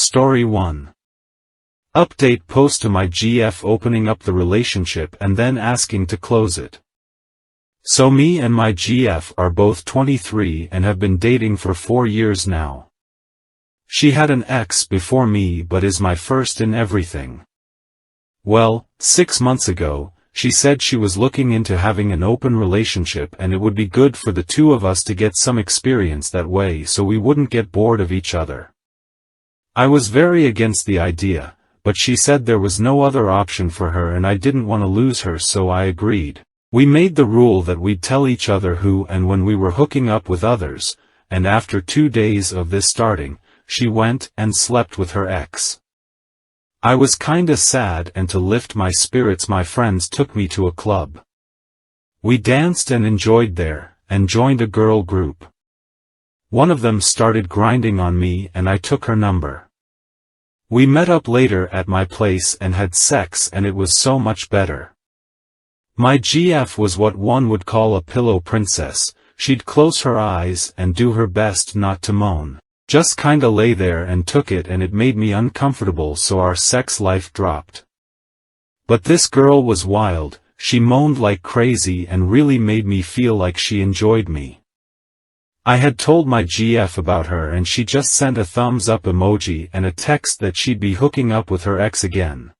Story 1. Update post to my GF opening up the relationship and then asking to close it. So me and my GF are both 23 and have been dating for 4 years now. She had an ex before me but is my first in everything. Well, 6 months ago, she said she was looking into having an open relationship and it would be good for the two of us to get some experience that way so we wouldn't get bored of each other. I was very against the idea, but she said there was no other option for her and I didn't want to lose her, so I agreed. We made the rule that we'd tell each other who and when we were hooking up with others, and after 2 days of this starting, she went and slept with her ex. I was kinda sad, and to lift my spirits my friends took me to a club. We danced and enjoyed there, and joined a girl group. One of them started grinding on me and I took her number. We met up later at my place and had sex and it was so much better. My GF was what one would call a pillow princess. She'd close her eyes and do her best not to moan. Just kinda lay there and took it, and it made me uncomfortable, so our sex life dropped. But this girl was wild. She moaned like crazy and really made me feel like she enjoyed me. I had told my GF about her and she just sent a thumbs up emoji and a text that she'd be hooking up with her ex again.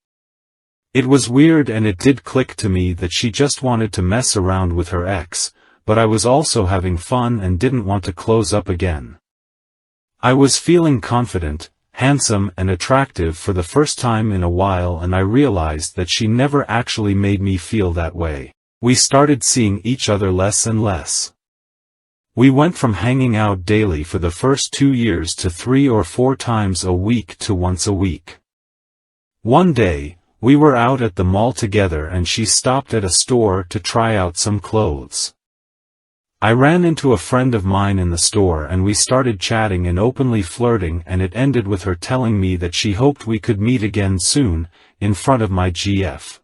It was weird and it did click to me that she just wanted to mess around with her ex, but I was also having fun and didn't want to close up again. I was feeling confident, handsome and attractive for the first time in a while, and I realized that she never actually made me feel that way. We started seeing each other less and less. We went from hanging out daily for the first 2 years to 3 or 4 times a week to once a week. One day, we were out at the mall together and she stopped at a store to try out some clothes. I ran into a friend of mine in the store and we started chatting and openly flirting, and it ended with her telling me that she hoped we could meet again soon, in front of my GF.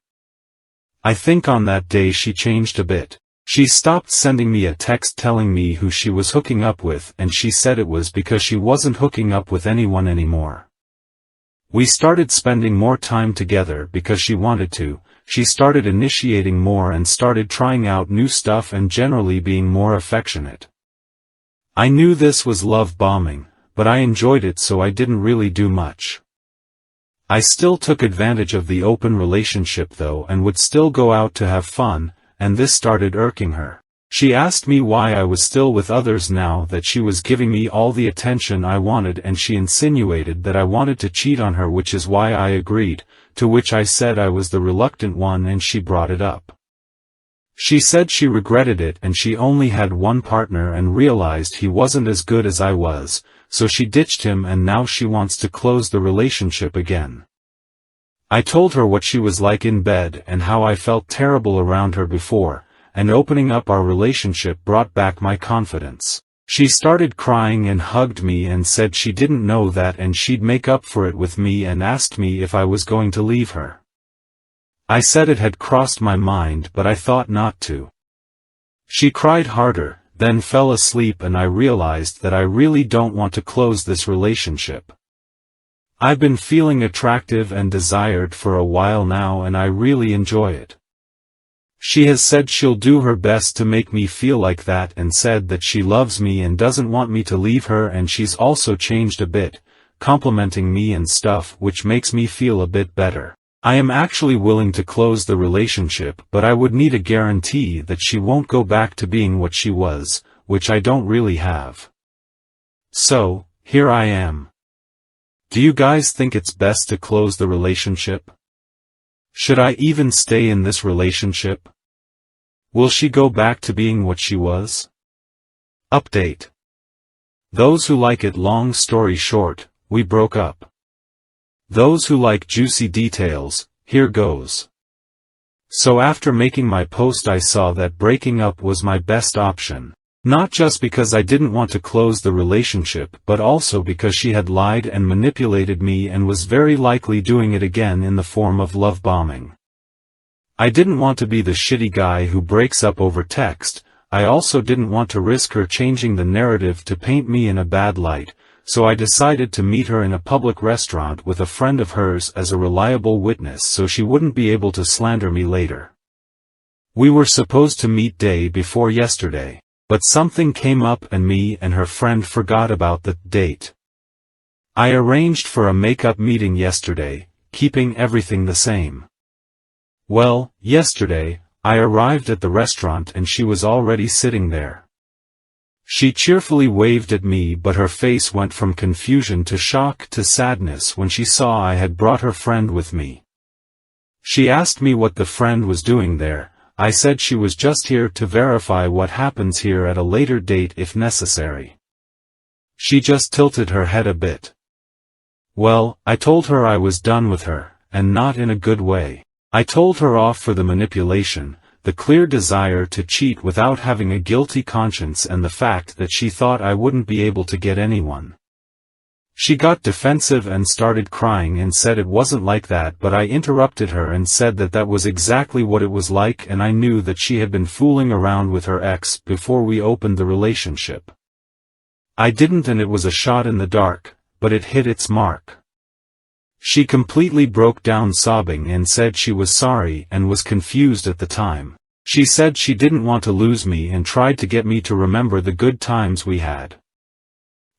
I think on that day she changed a bit. She stopped sending me a text telling me who she was hooking up with, and she said it was because she wasn't hooking up with anyone anymore. We started spending more time together because she wanted to. She started initiating more and started trying out new stuff and generally being more affectionate. I knew this was love bombing, but I enjoyed it, so I didn't really do much. I still took advantage of the open relationship though and would still go out to have fun, and this started irking her. She asked me why I was still with others now that she was giving me all the attention I wanted, and she insinuated that I wanted to cheat on her, which is why I agreed, to which I said I was the reluctant one and she brought it up. She said she regretted it and she only had one partner and realized he wasn't as good as I was, so she ditched him and now she wants to close the relationship again. I told her what she was like in bed and how I felt terrible around her before, and opening up our relationship brought back my confidence. She started crying and hugged me and said she didn't know that and she'd make up for it with me, and asked me if I was going to leave her. I said it had crossed my mind but I thought not to. She cried harder, then fell asleep, and I realized that I really don't want to close this relationship. I've been feeling attractive and desired for a while now and I really enjoy it. She has said she'll do her best to make me feel like that and said that she loves me and doesn't want me to leave her, and she's also changed a bit, complimenting me and stuff, which makes me feel a bit better. I am actually willing to close the relationship, but I would need a guarantee that she won't go back to being what she was, which I don't really have. So, here I am. Do you guys think it's best to close the relationship? Should I even stay in this relationship? Will she go back to being what she was? Update. Those who like it, long story short, we broke up. Those who like juicy details, here goes. So after making my post I saw that breaking up was my best option. Not just because I didn't want to close the relationship, but also because she had lied and manipulated me and was very likely doing it again in the form of love bombing. I didn't want to be the shitty guy who breaks up over text. I also didn't want to risk her changing the narrative to paint me in a bad light, so I decided to meet her in a public restaurant with a friend of hers as a reliable witness so she wouldn't be able to slander me later. We were supposed to meet day before yesterday, but something came up and me and her friend forgot about the date. I arranged for a makeup meeting yesterday, keeping everything the same. Well, yesterday, I arrived at the restaurant and she was already sitting there. She cheerfully waved at me, but her face went from confusion to shock to sadness when she saw I had brought her friend with me. She asked me what the friend was doing there. I said she was just here to verify what happens here at a later date if necessary. She just tilted her head a bit. Well, I told her I was done with her, and not in a good way. I told her off for the manipulation, the clear desire to cheat without having a guilty conscience, and the fact that she thought I wouldn't be able to get anyone. She got defensive and started crying and said it wasn't like that, but I interrupted her and said that that was exactly what it was like, and I knew that she had been fooling around with her ex before we opened the relationship. I didn't, and it was a shot in the dark, but it hit its mark. She completely broke down sobbing and said she was sorry and was confused at the time. She said she didn't want to lose me and tried to get me to remember the good times we had.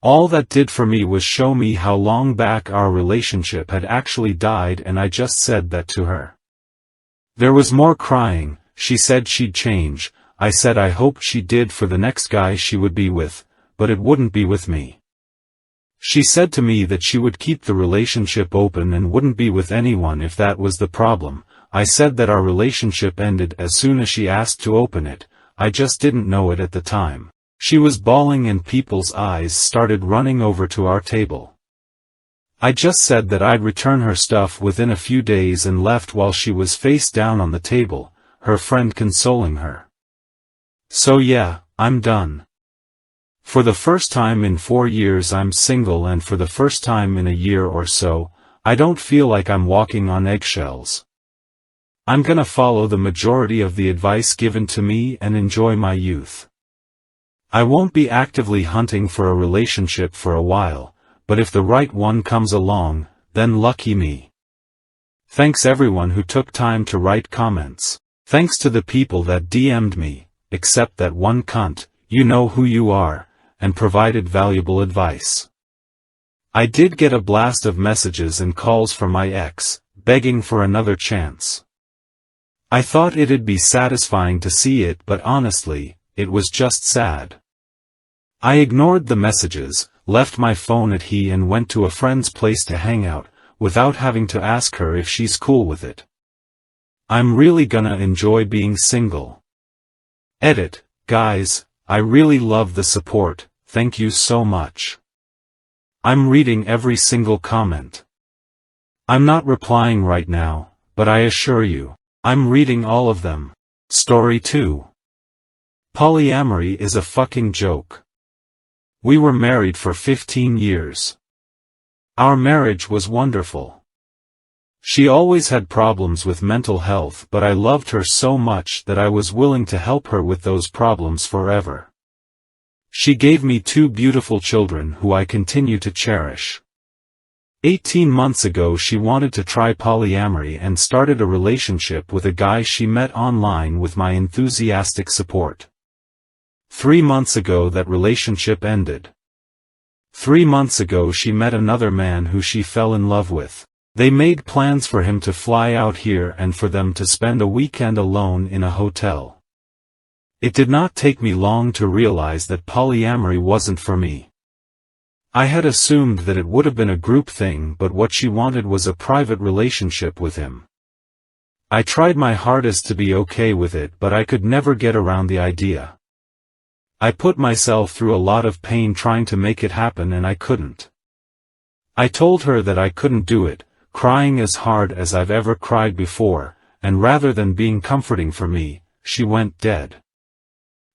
All that did for me was show me how long back our relationship had actually died, and I just said that to her. There was more crying. She said she'd change. I said I hoped she did for the next guy she would be with, but it wouldn't be with me. She said to me that she would keep the relationship open and wouldn't be with anyone if that was the problem. I said that our relationship ended as soon as she asked to open it. I just didn't know it at the time. She was bawling and people's eyes started running over to our table. I just said that I'd return her stuff within a few days and left while she was face down on the table, her friend consoling her. So yeah, I'm done. For the first time in 4 years I'm single, and for the first time in a year or so, I don't feel like I'm walking on eggshells. I'm gonna follow the majority of the advice given to me and enjoy my youth. I won't be actively hunting for a relationship for a while, but if the right one comes along, then lucky me. Thanks everyone who took time to write comments. Thanks to the people that DM'd me, except that one cunt, you know who you are, and provided valuable advice. I did get a blast of messages and calls from my ex, begging for another chance. I thought it'd be satisfying to see it, but honestly, it was just sad. I ignored the messages, left my phone at he and went to a friend's place to hang out, without having to ask her if she's cool with it. I'm really gonna enjoy being single. Edit, guys, I really love the support, thank you so much. I'm reading every single comment. I'm not replying right now, but I assure you, I'm reading all of them. Story 2. Polyamory is a fucking joke. We were married for 15 years. Our marriage was wonderful. She always had problems with mental health, but I loved her so much that I was willing to help her with those problems forever. She gave me 2 beautiful children who I continue to cherish. 18 months ago she wanted to try polyamory and started a relationship with a guy she met online with my enthusiastic support. 3 months ago that relationship ended. 3 months ago she met another man who she fell in love with. They made plans for him to fly out here and for them to spend a weekend alone in a hotel. It did not take me long to realize that polyamory wasn't for me. I had assumed that it would have been a group thing, but what she wanted was a private relationship with him. I tried my hardest to be okay with it, but I could never get around the idea. I put myself through a lot of pain trying to make it happen and I couldn't. I told her that I couldn't do it, crying as hard as I've ever cried before, and rather than being comforting for me, she went dead.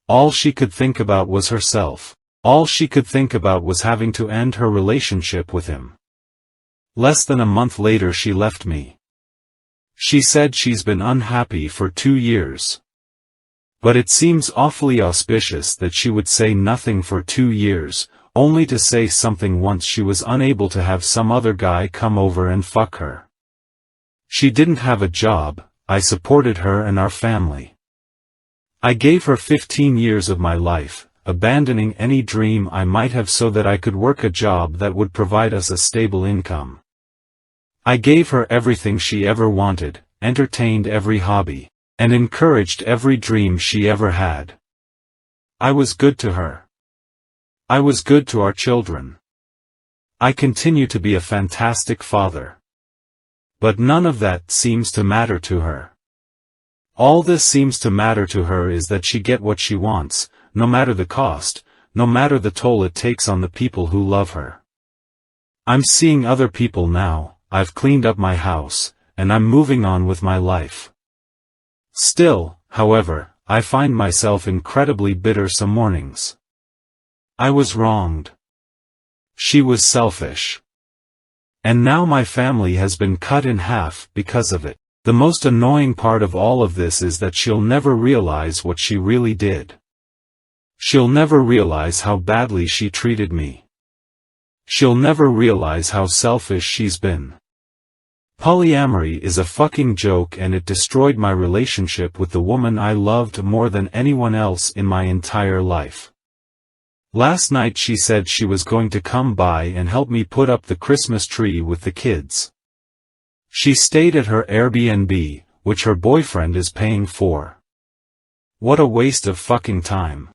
All she could think about was herself. All she could think about was having to end her relationship with him. Less than a month later she left me. She said she's been unhappy for 2 years. But it seems awfully auspicious that she would say nothing for 2 years, only to say something once she was unable to have some other guy come over and fuck her. She didn't have a job, I supported her and our family. I gave her 15 years of my life, abandoning any dream I might have so that I could work a job that would provide us a stable income. I gave her everything she ever wanted, entertained every hobby, and encouraged every dream she ever had. I was good to her. I was good to our children. I continue to be a fantastic father. But none of that seems to matter to her. All this seems to matter to her is that she get what she wants, no matter the cost, no matter the toll it takes on the people who love her. I'm seeing other people now, I've cleaned up my house, and I'm moving on with my life. Still, however, I find myself incredibly bitter some mornings. I was wronged. She was selfish. And now my family has been cut in half because of it. The most annoying part of all of this is that she'll never realize what she really did. She'll never realize how badly she treated me. She'll never realize how selfish she's been. Polyamory is a fucking joke and it destroyed my relationship with the woman I loved more than anyone else in my entire life. Last night she said she was going to come by and help me put up the Christmas tree with the kids. She stayed at her Airbnb, which her boyfriend is paying for. What a waste of fucking time.